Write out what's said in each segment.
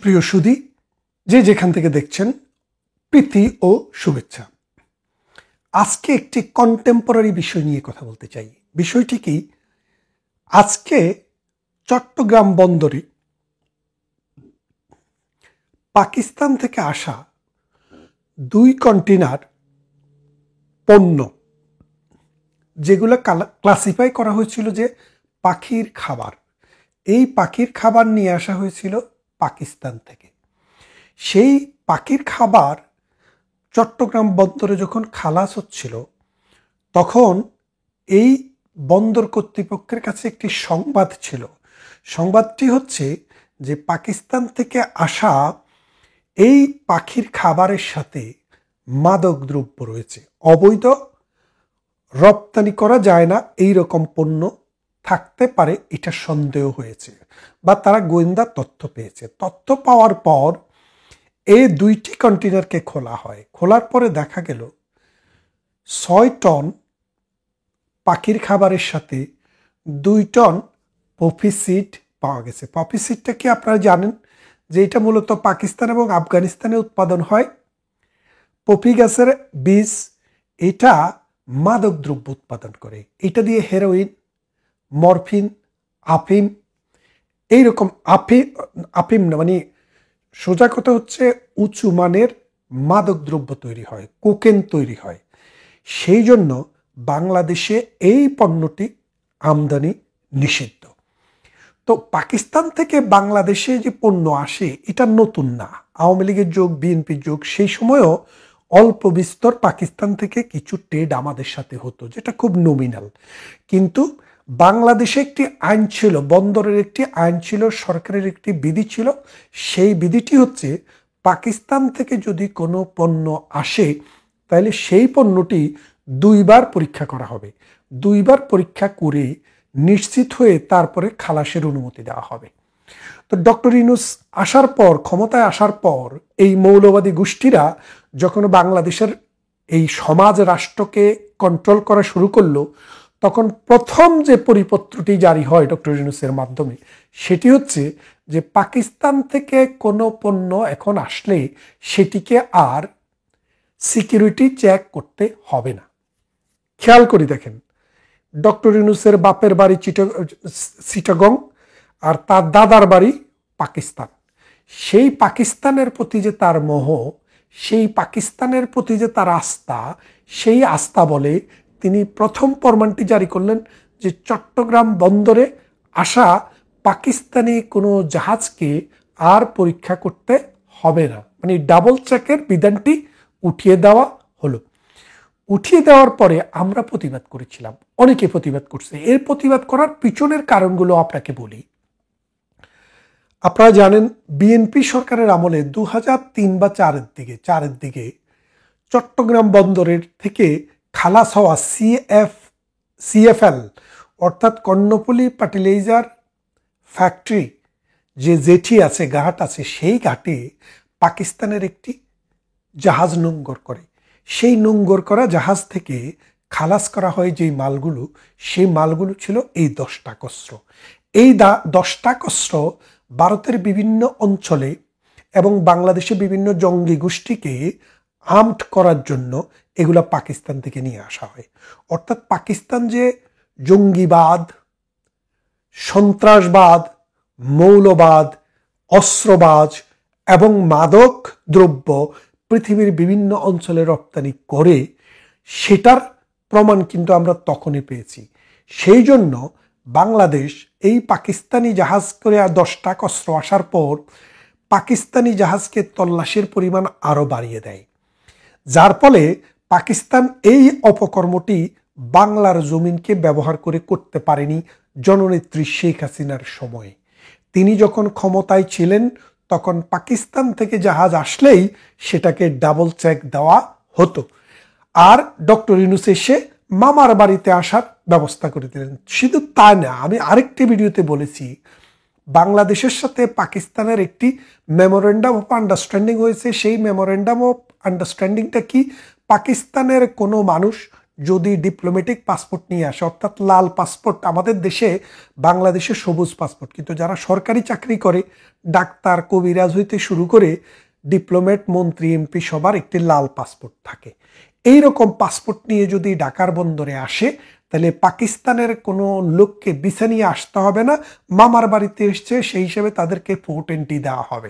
প্রিয় সুধী, যে যেখান থেকে দেখছেন, প্রীতি ও শুভেচ্ছা। আজকে একটি কন্টেম্পোরারি বিষয় নিয়ে কথা বলতে চাই। বিষয়টি কি, আজকে চট্টগ্রাম বন্দরে পাকিস্তান থেকে আসা 2 কন্টেইনার পণ্য, যেগুলো ক্লাসিফাই করা হয়েছিল যে পাখির খাবার, এই পাখির খাবার নিয়ে আসা হয়েছিল পাকিস্তান থেকে। সেই পাখির খাবার চট্টগ্রাম বন্দরে যখন খালাস হচ্ছিল, তখন এই বন্দর কর্তৃপক্ষের কাছে একটি সংবাদ ছিল। সংবাদটি হচ্ছে যে পাকিস্তান থেকে আসা এই পাখির খাবারের সাথে মাদক দ্রব্য রয়েছে, অবৈধ, রপ্তানি করা যায় না এই রকম পণ্য থাকতে পারে, এটা সন্দেহ হয়েছে বা তারা গোয়েন্দা তথ্য পেয়েছে। তথ্য পাওয়ার পর এই 2টি কন্টেইনারকে খোলা হয়। খোলার পরে দেখা গেল 6 টন পাখির খাবারের সাথে 2 টন পপি সিড পাওয়া গেছে। পপি সিডটা কি আপনারা জানেন যে এটা মূলত পাকিস্তান এবং আফগানিস্তানে উৎপাদন হয়। পপি গাছের বীজ, এটা মাদক দ্রব্য উৎপাদন করে। এটা দিয়ে হেরোইন, মরফিন, আফিম, এইরকম আফিম না, মানে সোজা কথা হচ্ছে উঁচু মানের মাদক দ্রব্য তৈরি হয়, কোকেন তৈরি হয়। সেই জন্য বাংলাদেশে এই পণ্যটি আমদানি নিষিদ্ধ। তো পাকিস্তান থেকে বাংলাদেশে যে পণ্য আসে এটা নতুন না। আওয়ামী লীগের যুগ, বিএনপির যুগ, সেই সময়ও অল্প বিস্তর পাকিস্তান থেকে কিছু ট্রেড আমাদের সাথে হতো, যেটা খুব নমিনাল। কিন্তু বাংলাদেশে একটি আইন ছিল, বন্দরের একটি আইন ছিল, সরকারের একটি বিধি ছিল। সেই বিধিটি হচ্ছে, পাকিস্তান থেকে যদি কোনো পণ্য আসে তাহলে সেই পণ্যটি 2 বার পরীক্ষা করা হবে। 2 বার পরীক্ষা করে নিশ্চিত হয়ে তারপরে খালাসের অনুমতি দেওয়া হবে। তো ডক্টর ইউনূস আসার পর, ক্ষমতায় আসার পর, এই মৌলবাদী গোষ্ঠীরা যখন বাংলাদেশের এই সমাজ রাষ্ট্রকে কন্ট্রোল করা শুরু করলো, তখন প্রথম যে পরিপত্রটি জারি হয় ডক্টর ইউনূসের মাধ্যমে, সেটি হচ্ছে যে পাকিস্তান থেকে কোনো পণ্য এখন আসলে সেটিকে আর সিকিউরিটি চেক করতে হবে না। খেয়াল করে দেখেন, ডক্টর ইউনূসের বাপের বাড়ি চিটাগং আর তার দাদার বাড়ি পাকিস্তান। সেই পাকিস্তানের প্রতি যে তার মোহ, সেই পাকিস্তানের প্রতি যে তার আস্থা, সেই আস্থা বলে তিনি প্রথম ফরমানটি জারি করলেন যে চট্টগ্রাম বন্দরে আসা পাকিস্তানি কোনো জাহাজকে আর পরীক্ষা করতে হবে না, মানে ডাবল চেকের বিধানটি উঠিয়ে দেওয়া হলো। উঠিয়ে দেওয়ার পরে আমরা প্রতিবাদ করেছিলাম, অনেকে প্রতিবাদ করছে। এর প্রতিবাদ করার পিছনের কারণগুলো আপনাকে বলি। আপনারা জানেন, বিএনপি সরকারের আমলে 2003 বা 4-এর দিকে চট্টগ্রাম বন্দরের থেকে খালাস হওয়া সিএফএল অর্থাৎ কর্ণফুলী ফার্টিলাইজার ফ্যাক্টরি যে জেটি আছে, ঘাট আছে, সেই ঘাটে পাকিস্তানের একটি জাহাজ নোঙ্গর করে। সেই নোঙ্গর করা জাহাজ থেকে খালাস করা হয় যেই মালগুলো, সেই মালগুলো ছিল এই 10টা কস্ত্র। এই 10টা কস্ত্র ভারতের বিভিন্ন অঞ্চলে এবং বাংলাদেশে বিভিন্ন জঙ্গি গোষ্ঠীকে আর্মড করার জন্য এগুলা পাকিস্তান থেকে নিয়ে আসা হয়। অর্থাৎ পাকিস্তান যে জঙ্গিবাদ, সন্ত্রাসবাদ, মৌলবাদ, অস্ত্রবাজ এবং মাদক দ্রব্য পৃথিবীর বিভিন্ন অঞ্চলে রপ্তানি করে, সেটার প্রমাণ কিন্তু আমরা তখনই পেয়েছি। সেই জন্য বাংলাদেশ এই পাকিস্তানি জাহাজ করে 10টা অস্ত্র আসার পর পাকিস্তানি জাহাজকে তল্লাশির পরিমাণ আরও বাড়িয়ে দেয়, যার ফলে পাকিস্তান এই অপকর্মটি বাংলার জমিনকে ব্যবহার করে করতে পারেনি জননেত্রী শেখ হাসিনার সময়ে। তিনি যখন ক্ষমতায় ছিলেন তখন পাকিস্তান থেকে জাহাজ আসলেই সেটাকে ডাবল চেক দেওয়া হতো। আর ডক্টর ইউনূস এসে মামার বাড়িতে আসার ব্যবস্থা করে দিলেন। শুধু তা না, আমি আরেকটি ভিডিওতে বলেছি, বাংলাদেশের সাথে পাকিস্তানের একটি মেমোরেন্ডাম অফ আন্ডারস্ট্যান্ডিং হয়েছে। সেই মেমোরেন্ডাম অফ আন্ডারস্ট্যান্ডিংটা কি, পাকিস্তানের কোনো মানুষ যদি ডিপ্লোম্যাটিক পাসপোর্ট নিয়ে আসে, অর্থাৎ লাল পাসপোর্ট, আমাদের দেশে বাংলাদেশে সবুজ পাসপোর্ট, কিন্তু যারা সরকারি চাকরি করে ডাক্তার কবিরাজ হইতে শুরু করে ডিপ্লোম্যাট মন্ত্রী এমপি সবার একটি লাল পাসপোর্ট থাকে। এই রকম পাসপোর্ট নিয়ে যদি ঢাকার বন্দরে আসে তাহলে পাকিস্তানের কোনো লোককে ভিসা নিয়ে আসতে হবে না, মামার বাড়িতে এসছে সেই হিসেবে তাদেরকে পোর্ট এন্ট্রি দেওয়া হবে।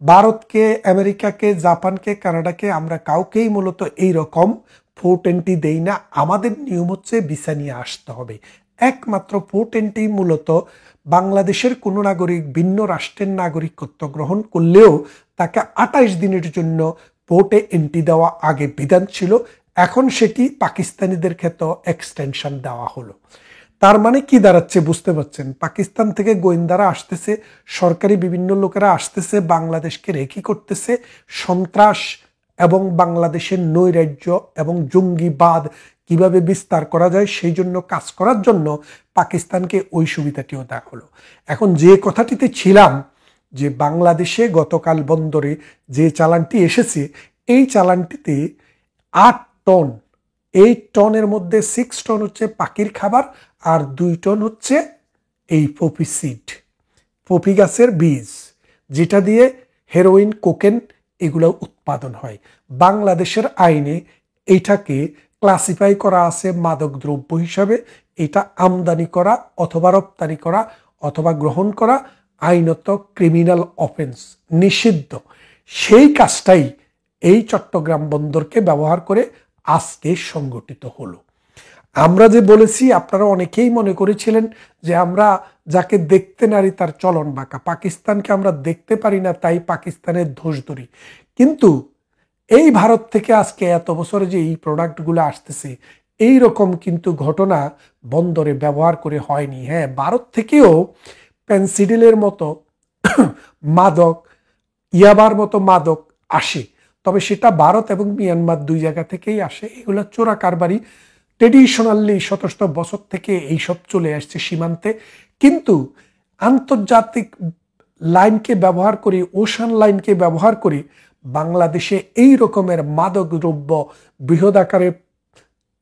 ভারতকে, আমেরিকাকে, জাপানকে, কানাডাকে আমরা কাউকেই মূলত এই রকম পোর্ট এন্ট্রি দেই না। আমাদের নিয়ম হচ্ছে ভিসা নিয়ে আসতে হবে। একমাত্র পোর্ট এন্ট্রি মূলত বাংলাদেশের কোনো নাগরিক ভিন্ন রাষ্ট্রের নাগরিকত্ব গ্রহণ করলেও তাকে 28 দিনের জন্য পোর্টে এন্ট্রি দেওয়া আগে বিধান ছিল, এখন সেটি পাকিস্তানিদের ক্ষেত্রে এক্সটেনশন দেওয়া হলো। তার মানে কি দাঁড়াচ্ছে বুঝতে পারছেন? পাকিস্তান থেকে গোয়েন্দারা আসতেছে, সরকারি বিভিন্ন লোকেরা আসতেছে, বাংলাদেশকে রেখি করতেছে, সন্ত্রাস এবং বাংলাদেশের নৈরাজ্য এবং জঙ্গিবাদ কিভাবে বিস্তার করা যায় সেই জন্য কাজ করার জন্য পাকিস্তানকে ওই সুবিধাটিও দেওয়া হলো। এখন যে কথাটিতে ছিলাম যে বাংলাদেশে গতকাল বন্দরে যে চালানটি এসেছে, এই চালানটিতে 8 টন, 8 টনের মধ্যে 6 টন হচ্ছে পাখির খাবার আর 2 টন হচ্ছে এই পপি সিড, পপি গাছের বীজ, যেটা দিয়ে হেরোইন, কোকেন এগুলো উৎপাদন হয়। বাংলাদেশের আইনে এইটাকে ক্লাসিফাই করা আছে মাদক দ্রব্য হিসাবে। এটা আমদানি করা অথবা রপ্তানি করা অথবা গ্রহণ করা আইনত ক্রিমিনাল অফেন্স, নিষিদ্ধ। সেই কাজটাই এই চট্টগ্রাম বন্দরকে ব্যবহার করে আজকে সংগঠিত হলো। আমরা যে বলেছি, আপনারা অনেকেই মনে করেছিলেন যে আমরা যাকে দেখতে নারী তার চলন বাঁকা, পাকিস্তানকে আমরা দেখতে পারি না তাই পাকিস্তানের দোষ ধরি। কিন্তু এই ভারত থেকে আজকে এত বছরে যে এই প্রোডাক্টগুলো আসতেছে, এই রকম কিন্তু ঘটনা বন্দরে ব্যবহার করে হয়নি। হ্যাঁ, ভারত থেকেও পেনসিডিলের মতো মাদক, ইয়াবার মতো মাদক আসে, তবে সেটা ভারত এবং মিয়ানমার দুই জায়গা থেকেই আসে। এগুলো চোরা কারবারি, ট্রেডিশনালি 1700 বছর থেকে এইসব চলে আসছে সীমান্তে। কিন্তু আন্তর্জাতিক লাইনকে ব্যবহার করে, ওশান লাইনকে ব্যবহার করে বাংলাদেশে এই রকমের মাদক দ্রব্য বৃহৎ আকারে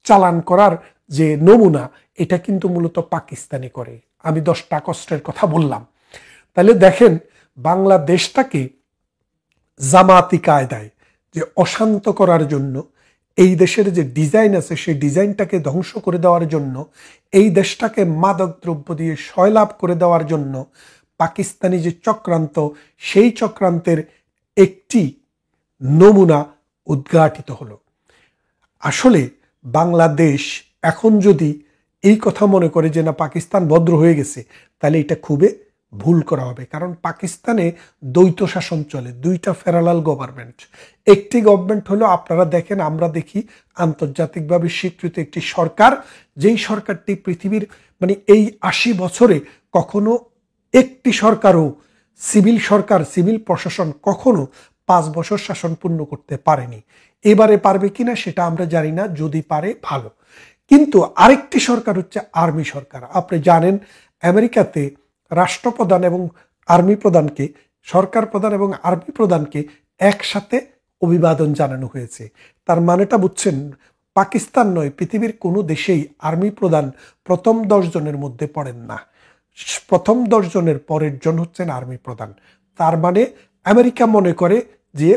চালান করার যে নমুনা, এটা কিন্তু মূলত পাকিস্তানি করে। আমি 10টা কষ্টের কথা বললাম। তাহলে দেখেন, বাংলাদেশটাকে জামাতি কায়দায় যে অশান্ত করার জন্য, এই দেশের যে ডিজাইন আছে সেই ডিজাইনটাকে ধ্বংস করে দেওয়ার জন্য, এই দেশটাকে মাদক দ্রব্য দিয়ে সয়লাভ করে দেওয়ার জন্য পাকিস্তানি যে চক্রান্ত, সেই চক্রান্তের একটি নমুনা উদ্ঘাটিত হলো। আসলে বাংলাদেশ এখন যদি এই কথা মনে করে যে না পাকিস্তান ভদ্র হয়ে গেছে, তাহলে এটা খুবই ভুল করা হবে। কারণ পাকিস্তানে দ্বৈত শাসন চলে, দুইটা ফেডারেল গভর্নমেন্ট। একটি গভর্নমেন্ট হলো, আপনারা দেখেন, আমরা দেখি আন্তর্জাতিকভাবে স্বীকৃত একটি সরকার, যেই সরকারটি পৃথিবীর মানে এই 80 বছরে কখনো একটি সরকারও, সিভিল সরকার, সিভিল প্রশাসন কখনো 5 বছর শাসন পূর্ণ করতে পারেনি। এবারে পারবে কিনা সেটা আমরা জানি না, যদি পারে ভালো। কিন্তু আরেকটি সরকার হচ্ছে আর্মি সরকার। আপনি জানেন আমেরিকাতে রাষ্ট্রপ্রধান এবং আর্মি প্রধানকে, সরকার প্রধান এবং আর্মি প্রধানকে একসাথে অভিবাদন জানানো হয়েছে। তার মানেটা বুঝছেন? পাকিস্তান নয়, পৃথিবীর কোনো দেশেই আর্মি প্রধান প্রথম 10 জনের মধ্যে পড়েন না। প্রথম 10 জনের পরের জন হচ্ছেন আর্মি প্রধান। তার মানে আমেরিকা মনে করে যে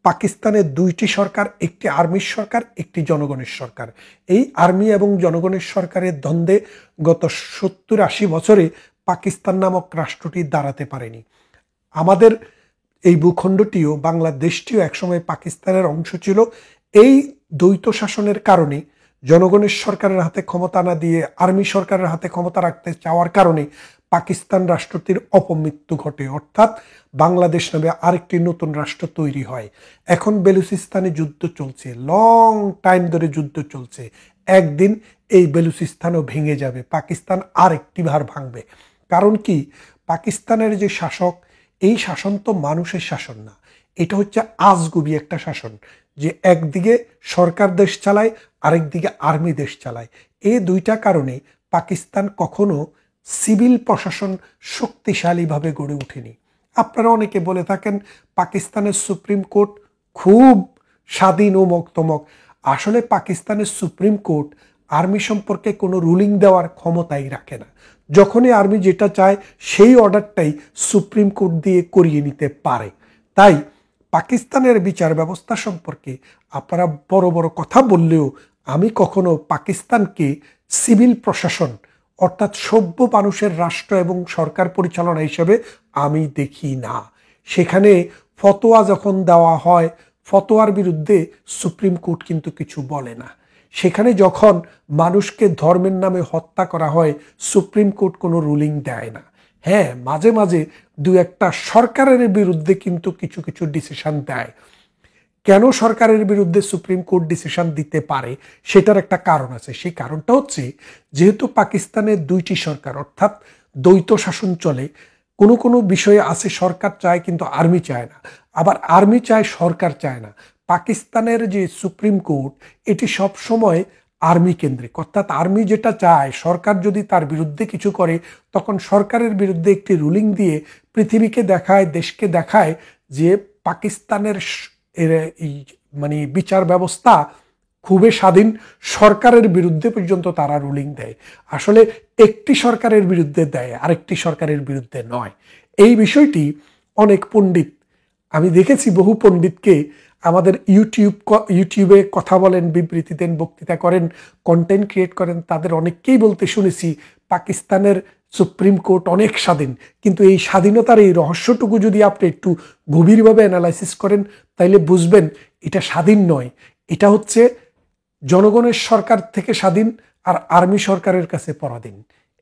পাকিস্তানের 2টি সরকার, একটি আর্মির সরকার, একটি জনগণের সরকার। এই আর্মি এবং জনগণের সরকারের দ্বন্দ্বে গত 70-80 বছরে পাকিস্তান নামক রাষ্ট্রটি দাঁড়াতে পারেনি। আমাদের এই ভূখণ্ডটিও, বাংলাদেশটিও একসময় পাকিস্তানের অংশ ছিল। এই দ্বৈত শাসনের কারণে, জনগণের সরকারের হাতে ক্ষমতা না দিয়ে আর্মি সরকারের হাতে ক্ষমতা রাখতে চাওয়ার কারণে পাকিস্তান রাষ্ট্রটির অপমৃত্যু ঘটে, অর্থাৎ বাংলাদেশ নামে আরেকটি নতুন রাষ্ট্র তৈরি হয়। এখন বেলুচিস্তানে যুদ্ধ চলছে, লং টাইম ধরে যুদ্ধ চলছে। একদিন এই বেলুচিস্তানও ভেঙে যাবে, পাকিস্তান আরেকটি ভার ভাঙবে। কারণ কি, পাকিস্তানের যে শাসক, এই শাসন তো মানুষের শাসন না, এটা হচ্ছে আজগুবি একটা শাসন, যে একদিকে সরকার দেশ চালায়, আরেকদিকে আর্মি দেশ চালায়। এই দুইটা কারণে পাকিস্তান কখনো সিভিল প্রশাসন শক্তিশালীভাবে গড়ে ওঠেনি। আপনারা অনেকে বলে থাকেন পাকিস্তানের সুপ্রিম কোর্ট খুব স্বাধীন ও মুক্তমক। আসলে পাকিস্তানের সুপ্রিম কোর্ট আর্মি সম্পর্কে কোনো রুলিং দেওয়ার ক্ষমতাই রাখে না। যখনই আর্মি যেটা চায় সেই অর্ডারটাই সুপ্রিম কোর্ট দিয়ে করিয়ে নিতে পারে। তাই পাকিস্তানের বিচার ব্যবস্থা সম্পর্কে আপনারা বড় বড় কথা বললেও আমি কখনো পাকিস্তানকে সিভিল প্রশাসন অর্থাৎ সভ্য মানুষের রাষ্ট্র এবং সরকার পরিচালনা হিসেবে আমি দেখি না। সেখানে ফতোয়া যখন দেওয়া হয়, ফতোয়ার বিরুদ্ধে সুপ্রিম কোর্ট কিন্তু কিছু বলে না। সেখানে যখন মানুষকে ধর্মের নামে হত্যা করা হয়, সুপ্রিম কোর্ট কোনো রুলিং দেয় না। হ্যাঁ, মাঝে মাঝে দু একটা সরকারের বিরুদ্ধে কিন্তু কিছু কিছু ডিসিশন দেয়। কেন সরকারের বিরুদ্ধে সুপ্রিম কোর্ট ডিসিশন দিতে পারে সেটার একটা কারণ আছে। সেই কারণটা হচ্ছে, যেহেতু পাকিস্তানের দুইটি সরকার অর্থাৎ দ্বৈত শাসন চলে, কোনো কোনো বিষয়ে আছে সরকার চায় কিন্তু আর্মি চায় না, আবার আর্মি চায় সরকার চায় না। পাকিস্তানের যে সুপ্রিম কোর্ট এটি সব সময় আর্মি কেন্দ্রিক, অর্থাৎ আর্মি যেটা চায়, সরকার যদি তার বিরুদ্ধে কিছু করে তখন সরকারের বিরুদ্ধে একটি রুলিং দিয়ে পৃথিবীকে দেখায়, দেশকে দেখায় যে পাকিস্তানের মানে বিচার ব্যবস্থা খুবই স্বাধীন, সরকারের বিরুদ্ধে পর্যন্ত তারা রুলিং দেয়। আসলে একটি সরকারের বিরুদ্ধে দেয়, আরেকটি সরকারের বিরুদ্ধে নয়। এই বিষয়টি অনেক পণ্ডিত, আমি দেখেছি বহু পণ্ডিতকে আমাদের ইউটিউবে কথা বলেন, বিবৃতি দেন, বক্তৃতা করেন, কন্টেন্ট ক্রিয়েট করেন, তাদের অনেককেই বলতে শুনেছি পাকিস্তানের সুপ্রিম কোর্ট অনেক স্বাধীন। কিন্তু এই স্বাধীনতার এই রহস্যটুকু যদি আপনি একটু গভীরভাবে অ্যানালাইসিস করেন তাইলে বুঝবেন এটা স্বাধীন নয়, এটা হচ্ছে জনগণের সরকার থেকে স্বাধীন আর আর্মি সরকারের কাছে পরাধীন।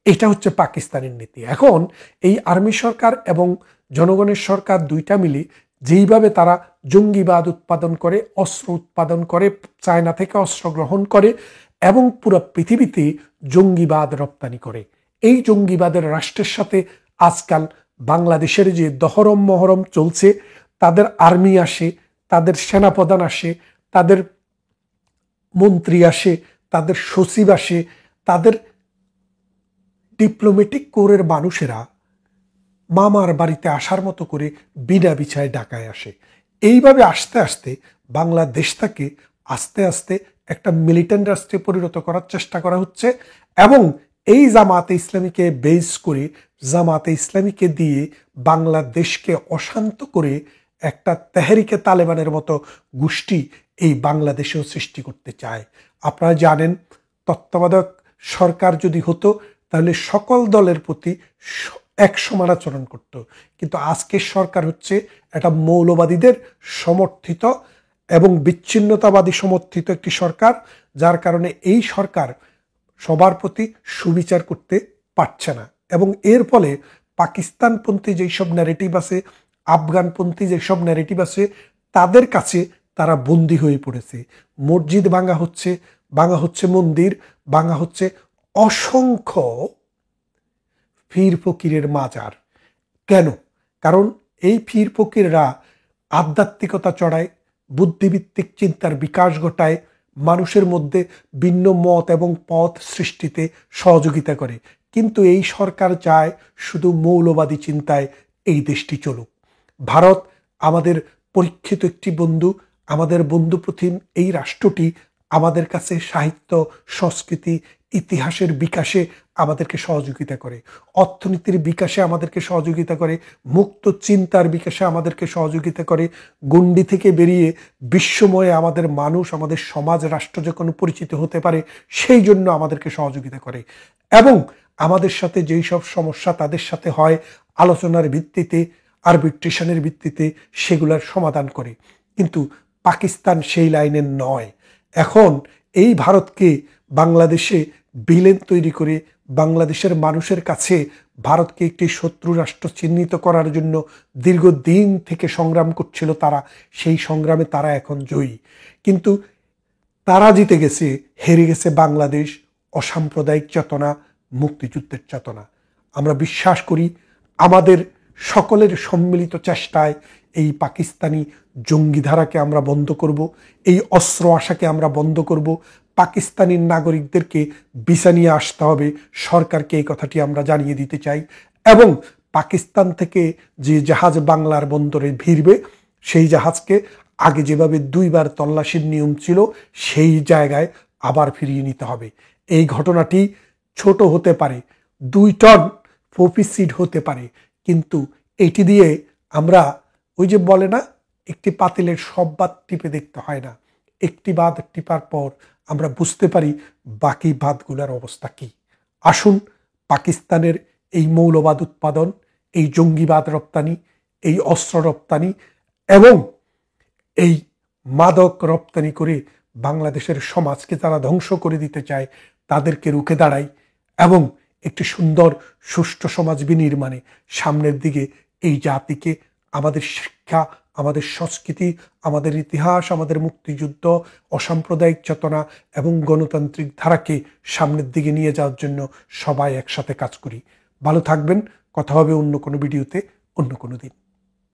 এটা হচ্ছে পাকিস্তানের নীতি। এখন এই আর্মি সরকার এবং জনগণের সরকার দুইটা মিলে যেইভাবে তারা জঙ্গিবাদ উৎপাদন করে, অস্ত্র উৎপাদন করে, চায়না থেকে অস্ত্র গ্রহণ করে এবং পুরো পৃথিবীতে জঙ্গিবাদ রপ্তানি করে, এই জঙ্গিবাদের রাষ্ট্রের সাথে আজকাল বাংলাদেশের যে দহরম মহরম চলছে, তাদের আর্মি আসে, তাদের সেনাপ্রধান আসে, তাদের মন্ত্রী আসে, তাদের সচিব আসে, তাদের ডিপ্লোম্যাটিক কোরের মানুষেরা মামার বাড়িতে আসার মতো করে বিনা বিছায় ঢাকায় আসে। এইভাবে আস্তে আস্তে বাংলাদেশটাকে আস্তে আস্তে একটা মিলিটেন্ট রাষ্ট্রে পরিণত করার চেষ্টা করা হচ্ছে এবং এই জামাতে ইসলামীকে বেস করে, জামাতে ইসলামীকে দিয়ে বাংলাদেশকে অশান্ত করে একটা তেহরিকে তালেবানের মতো গোষ্ঠী এই বাংলাদেশেও সৃষ্টি করতে চায়। আপনারা জানেন, তত্ত্বাবধায়ক সরকার যদি হতো তাহলে সকল দলের প্রতি এক সমান আচরণ করত, কিন্তু আজকের সরকার হচ্ছে একটা মৌলবাদীদের সমর্থিত এবং বিচ্ছিন্নতাবাদী সমর্থিত একটি সরকার, যার কারণে এই সরকার সবার প্রতি সুবিচার করতে পারছে না এবং এর ফলে পাকিস্তানপন্থী যেসব ন্যারেটিভ আছে, আফগানপন্থী যেসব ন্যারেটিভ আছে, তাদের কাছে তারা বন্দী হয়ে পড়েছে। মসজিদ ভাঙা হচ্ছে মন্দির, ভাঙা হচ্ছে অসংখ্য পীর ফকিরের মাজার। কেন? কারণ এই পীর ফকিররা আধ্যাত্মিকতা চড়ায়, বুদ্ধিভিত্তিক চিন্তার বিকাশ ঘটায়, মানুষের মধ্যে ভিন্ন মত এবং পথ সৃষ্টিতে সহযোগিতা করে। কিন্তু এই সরকার চায় শুধু মৌলবাদী চিন্তায় এই দেশটি চলুক। ভারত আমাদের পরীক্ষিত একটি বন্ধু, আমাদের বন্ধুপ্রতিম এই রাষ্ট্রটি আমাদের কাছে সাহিত্য, সংস্কৃতি, ইতিহাসের বিকাশে আমাদেরকে সহযোগিতা করে, অর্থনীতির বিকাশে আমাদেরকে সহযোগিতা করে, মুক্ত চিন্তার বিকাশে আমাদেরকে সহযোগিতা করে, গণ্ডি থেকে বেরিয়ে বিশ্বময়ে আমাদের মানুষ, আমাদের সমাজ, রাষ্ট্র যখন পরিচিত হতে পারে সেই জন্য আমাদেরকে সহযোগিতা করে এবং আমাদের সাথে যেই সব সমস্যা তাদের সাথে হয় আলোচনার ভিত্তিতে, আরবিট্রেশনের ভিত্তিতে সেগুলোর সমাধান করে। কিন্তু পাকিস্তান সেই লাইনের নয়। এখন এই ভারতকে বাংলাদেশে ভিলেন তৈরি করে বাংলাদেশের মানুষের কাছে ভারতকে একটি শত্রু রাষ্ট্র চিহ্নিত করার জন্য দীর্ঘদিন থেকে সংগ্রাম করছিল তারা, সেই সংগ্রামে তারা এখন জয়ী। কিন্তু তারা জিতে গেছে, হেরে গেছে বাংলাদেশ, অসাম্প্রদায়িক চেতনা, মুক্তিযুদ্ধের চেতনা। আমরা বিশ্বাস করি আমাদের সকলের সম্মিলিত চেষ্টায় এই পাকিস্তানি জঙ্গিধারাকে আমরা বন্ধ করব, এই অস্ত্র আশাকে আমরা বন্ধ করব, পাকিস্তানি নাগরিকদেরকে ভিসা নিয়ে আসতে হবে, সরকারকে এই কথাটি আমরা জানিয়ে দিতে চাই এবং পাকিস্তান থেকে যে জাহাজ বাংলার বন্দরে ভিড়বে সেই জাহাজকে আগে যেভাবে 2বার তল্লাশির নিয়ম ছিল সেই জায়গায় আবার ফিরিয়ে নিতে হবে। এই ঘটনাটি ছোট হতে পারে, 2 টন পপি সিড হতে পারে, কিন্তু এটি দিয়ে আমরা ওই যে বলে না, একটি পাতিলের সব বাদ টিপে দেখতে হয় না, একটি বাদ টিপার পর আমরা বুঝতে পারি বাকি বাদগুলোর অবস্থা কি। আসুন পাকিস্তানের এই মৌলবাদ উৎপাদন, এই জঙ্গিবাদ রপ্তানি, এই অস্ত্র রপ্তানি এবং এই মাদক রপ্তানি করে বাংলাদেশের সমাজকে তারা ধ্বংস করে দিতে চায়, তাদেরকে রুখে দাঁড়াই এবং একটি সুন্দর সুষ্ঠু সমাজ বিনির্মাণে সামনের দিকে এই জাতিকে আমাদের শিক্ষা, আমাদের সংস্কৃতি, আমাদের ইতিহাস, আমাদের মুক্তিযুদ্ধ, অসাম্প্রদায়িক চেতনা এবং গণতান্ত্রিক ধারাকে সামনের দিকে নিয়ে যাওয়ার জন্য সবাই একসাথে কাজ করি। ভালো থাকবেন। কথা হবে অন্য কোনো ভিডিওতে, অন্য কোনো দিন।